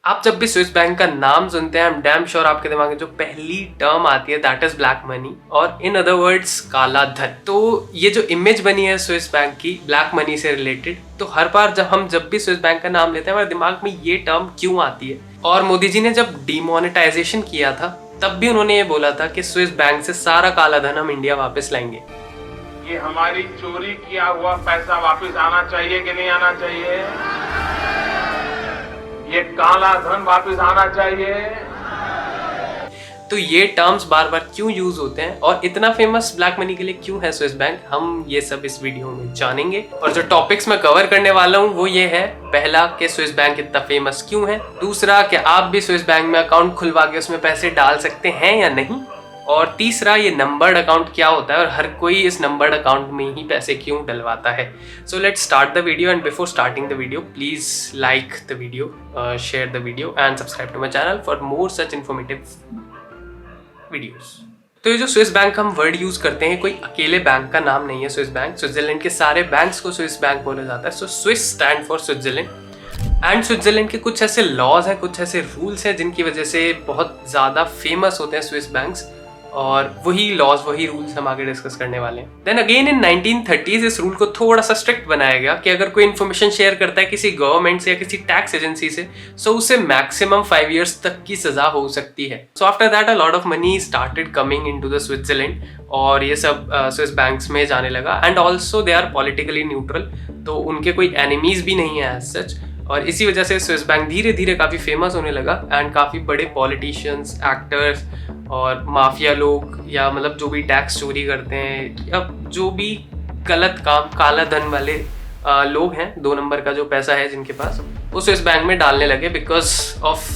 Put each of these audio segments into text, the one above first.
आप जब भी स्विस बैंक का नाम सुनते हैं, आई एम डैम श्योर आपके दिमाग में जो पहली टर्म आती है दैट इज ब्लैक मनी, और इन अदर वर्ड्स काला धन। तो ये जो इमेज बनी है स्विस बैंक की ब्लैक मनी से रिलेटेड, तो हर बार जब भी स्विस बैंक का नाम लेते हैं हमारे दिमाग में ये टर्म क्यों आती है। और मोदी जी ने जब डिमोनेटाइजेशन किया था तब भी उन्होंने ये बोला था कि स्विस बैंक से सारा काला धन हम इंडिया वापस लाएंगे। ये हमारी चोरी किया हुआ पैसा वापस आना चाहिए कि नहीं आना चाहिए? ये काला धन वापस आना चाहिए। तो ये टर्म्स बार बार क्यों यूज होते हैं और इतना फेमस ब्लैक मनी के लिए क्यों है स्विस बैंक, हम ये सब इस वीडियो में जानेंगे। और जो टॉपिक्स मैं कवर करने वाला हूँ वो ये है, पहला कि स्विस बैंक इतना फेमस क्यों है, दूसरा कि आप भी स्विस बैंक में अकाउंट खुलवा के उसमें पैसे डाल सकते हैं या नहीं, और तीसरा ये नंबर्ड अकाउंट क्या होता है और हर कोई इस नंबर्ड अकाउंट में ही पैसे क्यों डलवाता है। So let's start the video, and before starting the video please like the video, share the video and subscribe to my channel for more such informative videos. तो ये जो स्विस बैंक हम word use करते हैं, कोई अकेले bank का नाम नहीं है स्विस बैंक। स्विट्जरलैंड के सारे बैंक्स को स्विस बैंक बोला जाता है। So Swiss stand for Switzerland, and Switzerland के कुछ ऐसे लॉज हैं, कुछ ऐसे रूल्स हैं जिनकी वजह से बहुत ज़्यादा फेमस होते हैं स्विस बैंक्स, और वही लॉज वही रूल्स हम आगे डिस्कस करने वाले हैं। देन अगेन इन 1930s इस रूल को थोड़ा सा स्ट्रिक्ट बनाया गया कि अगर कोई इन्फॉर्मेशन शेयर करता है किसी गवर्नमेंट से या किसी टैक्स एजेंसी से, सो उसे मैक्सिमम 5 years तक की सजा हो सकती है। So after that a lot of money started coming into the Switzerland, और ये सब स्विस बैंक्स में जाने लगा। And also they are politically neutral, तो उनके कोई एनिमीज भी नहीं है एज सच, और इसी वजह से स्विस बैंक धीरे धीरे काफ़ी फेमस होने लगा। एंड काफ़ी बड़े पॉलिटिशियंस, एक्टर्स और माफिया लोग, या मतलब जो भी टैक्स चोरी करते हैं या जो भी गलत काम, काला धन वाले लोग हैं, 2 नंबर का जो पैसा है जिनके पास, वो स्विस बैंक में डालने लगे because of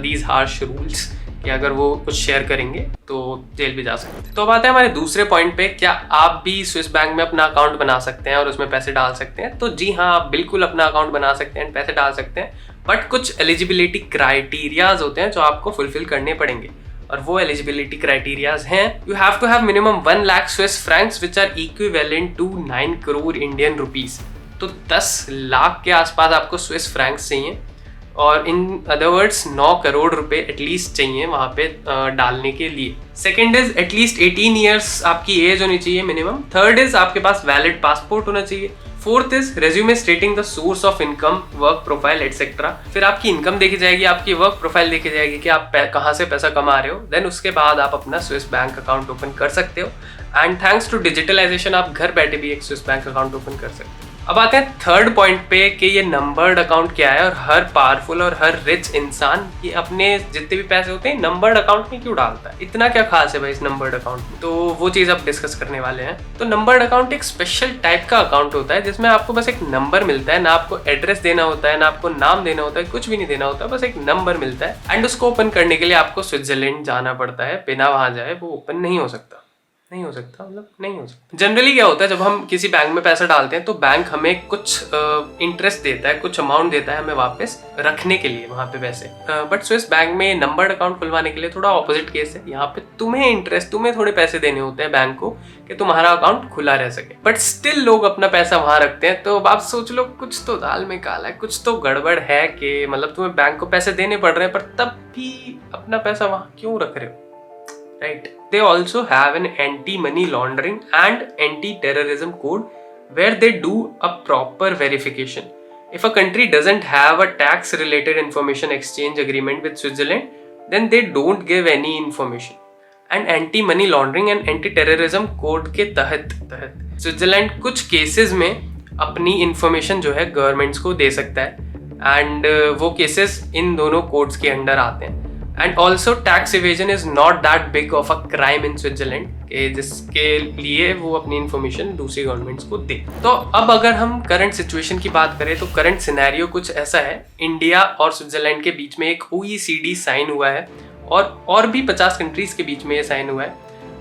these harsh rules कि अगर वो कुछ शेयर करेंगे तो जेल भी जा सकते हैं। तो अब आते हैं हमारे दूसरे पॉइंट पे, क्या आप भी स्विस बैंक में अपना अकाउंट बना सकते हैं और उसमें पैसे डाल सकते हैं। तो जी हाँ, आप बिल्कुल अपना अकाउंट बना सकते हैं, पैसे डाल सकते हैं, बट कुछ एलिजिबिलिटी क्राइटेरियाज होते हैं जो आपको फुलफिल करने पड़ेंगे। और वो एलिजिबिलिटी क्राइटेरियाज हैं, you have to have minimum 1 lakh Swiss francs which are equivalent to 9 crore Indian rupees. तो 10 लाख के आसपास आपको स्विस फ्रैंक्स चाहिए, और इन अदर वर्ड्स 9 करोड़ रुपए एटलीस्ट चाहिए वहाँ पे डालने के लिए। सेकेंड इज एटलीस्ट 18 ईयर्स आपकी एज होनी चाहिए मिनिमम। थर्ड इज आपके पास वैलिड पासपोर्ट होना चाहिए। Fourth is resume stating the source of income, work profile etcetera. फिर आपकी इनकम देखी जाएगी, आपकी वर्क प्रोफाइल देखी जाएगी कि आप कहाँ से पैसा कमा रहे हो। देन उसके बाद आप अपना स्विस बैंक अकाउंट ओपन कर सकते हो, एंड थैंक्स टू डिजिटलाइजेशन आप घर बैठे भी एक स्विस बैंक अकाउंट ओपन कर सकते हो। अब आते हैं थर्ड पॉइंट पे कि ये नंबर्ड अकाउंट क्या है, और हर पावरफुल और हर रिच इंसान ये अपने जितने भी पैसे होते हैं नंबर्ड अकाउंट में क्यों डालता है, इतना क्या खास है भाई इस नंबर्ड अकाउंट में। तो वो चीज़ अब डिस्कस करने वाले हैं। तो नंबर्ड अकाउंट एक स्पेशल टाइप का अकाउंट होता है जिसमें आपको बस एक नंबर मिलता है, ना आपको एड्रेस देना होता है, ना आपको नाम देना होता है, कुछ भी नहीं देना होता है, बस एक नंबर मिलता है। एंड उसको ओपन करने के लिए आपको स्विट्जरलैंड जाना पड़ता है, बिना वहाँ जाए वो ओपन नहीं हो सकता। मतलब नहीं हो सकता। जनरली क्या होता है, जब हम किसी बैंक में पैसा डालते हैं तो बैंक हमें कुछ इंटरेस्ट देता है, कुछ अमाउंट देता है हमें वापस रखने के लिए वहाँ पे पैसे। बट स्विस बैंक में नंबर्ड अकाउंट खुलवाने के लिए थोड़ा ऑपोजिट केस है। यहाँ पे तुम्हें थोड़े पैसे देने होते हैं बैंक को कि तुम्हारा अकाउंट खुला रह सके, बट स्टिल लोग अपना पैसा वहाँ रखते हैं। तो आप सोच लो, कुछ तो दाल में काला है, कुछ तो गड़बड़ है कि मतलब तुम्हें बैंक को पैसे देने पड़ रहे हैं पर तब भी अपना पैसा वहाँ क्यों रख रहे हो, right? They also have an anti-money laundering and anti-terrorism code where they do a proper verification. If a country doesn't have a tax-related information exchange agreement with Switzerland, then they don't give any information. And anti-money laundering and anti-terrorism code के तहत Switzerland कुछ cases में अपनी information जो है governments को दे सकता है, एंड वो केसेस इन दोनों कोड्स के अंडर आते हैं। And also tax evasion is not that big of a crime in Switzerland, जिसके लिए वो अपनी इन्फॉर्मेशन दूसरी गवर्नमेंट्स को दे। तो अब अगर हम करंट सिचुएशन की बात करें तो करंट सिनेरियो कुछ ऐसा है, इंडिया और स्विट्जरलैंड के बीच में एक OECD साइन हुआ है, और भी 50 कंट्रीज के बीच में ये साइन हुआ है,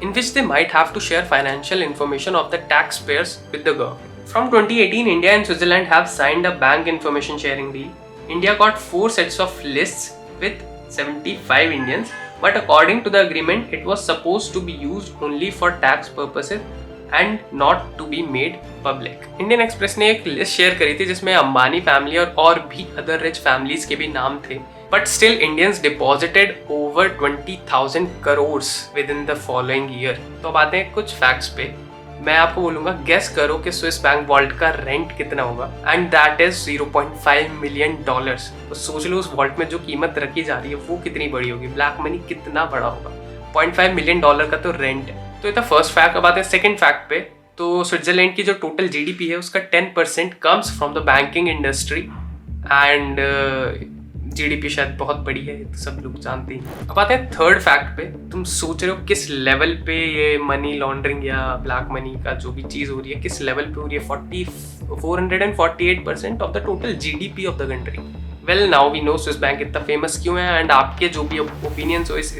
in which they might have to share financial information of the tax payers with the government. From 2018, India and Switzerland have signed a bank information sharing deal. India got 4 sets of lists with 75 Indians, but according to the agreement, it was supposed to be used only for tax purposes and not to be made public. Indian Express ने एक list share करी थी जिसमें Ambani family और भी other rich families के भी नाम थे but still Indians deposited over 20,000 crore with in the following year. तो अब आते हैं कुछ फैक्ट्स पे। मैं आपको बोलूंगा गेस करो कि स्विस बैंक वॉल्ट का रेंट कितना होगा, and that is 0.5 million dollars. तो सोच लो उस वॉल्ट में जो कीमत रखी जा रही है वो कितनी बड़ी होगी, ब्लैक मनी कितना बड़ा होगा। 0.5 मिलियन डॉलर का तो रेंट है। तो ये था फर्स्ट फैक्ट। अब आते हैं सेकंड फैक्ट पे। तो स्विट्जरलैंड की जो टोटल जीडीपी है उसका 10% comes from the banking industry, and GDP शायद बहुत बड़ी है, तो सब लोग जानते हैं। अब आते हैं थर्ड फैक्ट पे। तुम सोच रहे हो किस लेवल पे ये मनी लॉन्ड्रिंग या ब्लैक मनी का जो भी चीज़ हो रही है किस लेवल पे हो रही है। 448% of the total GDP of the country. Well now we know Swiss bank इतना फेमस क्यों है, एंड आपके जो भी ओपिनियंस हो इस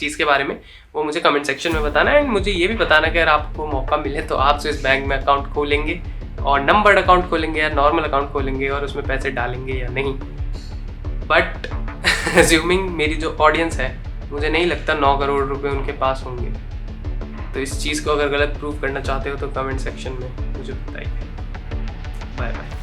चीज़ के बारे में वो मुझे कमेंट सेक्शन में बताना। एंड मुझे ये भी बताना कि अगर आपको मौका मिले तो आप स्विस बैंक में अकाउंट खोलेंगे और नंबर्ड अकाउंट खोलेंगे या नॉर्मल अकाउंट खोलेंगे और उसमें पैसे डालेंगे या नहीं। बट अज्यूमिंग मेरी जो ऑडियंस है, मुझे नहीं लगता 9 करोड़ रुपए उनके पास होंगे। तो इस चीज़ को अगर गलत प्रूव करना चाहते हो तो कमेंट सेक्शन में मुझे बताइए। Bye bye.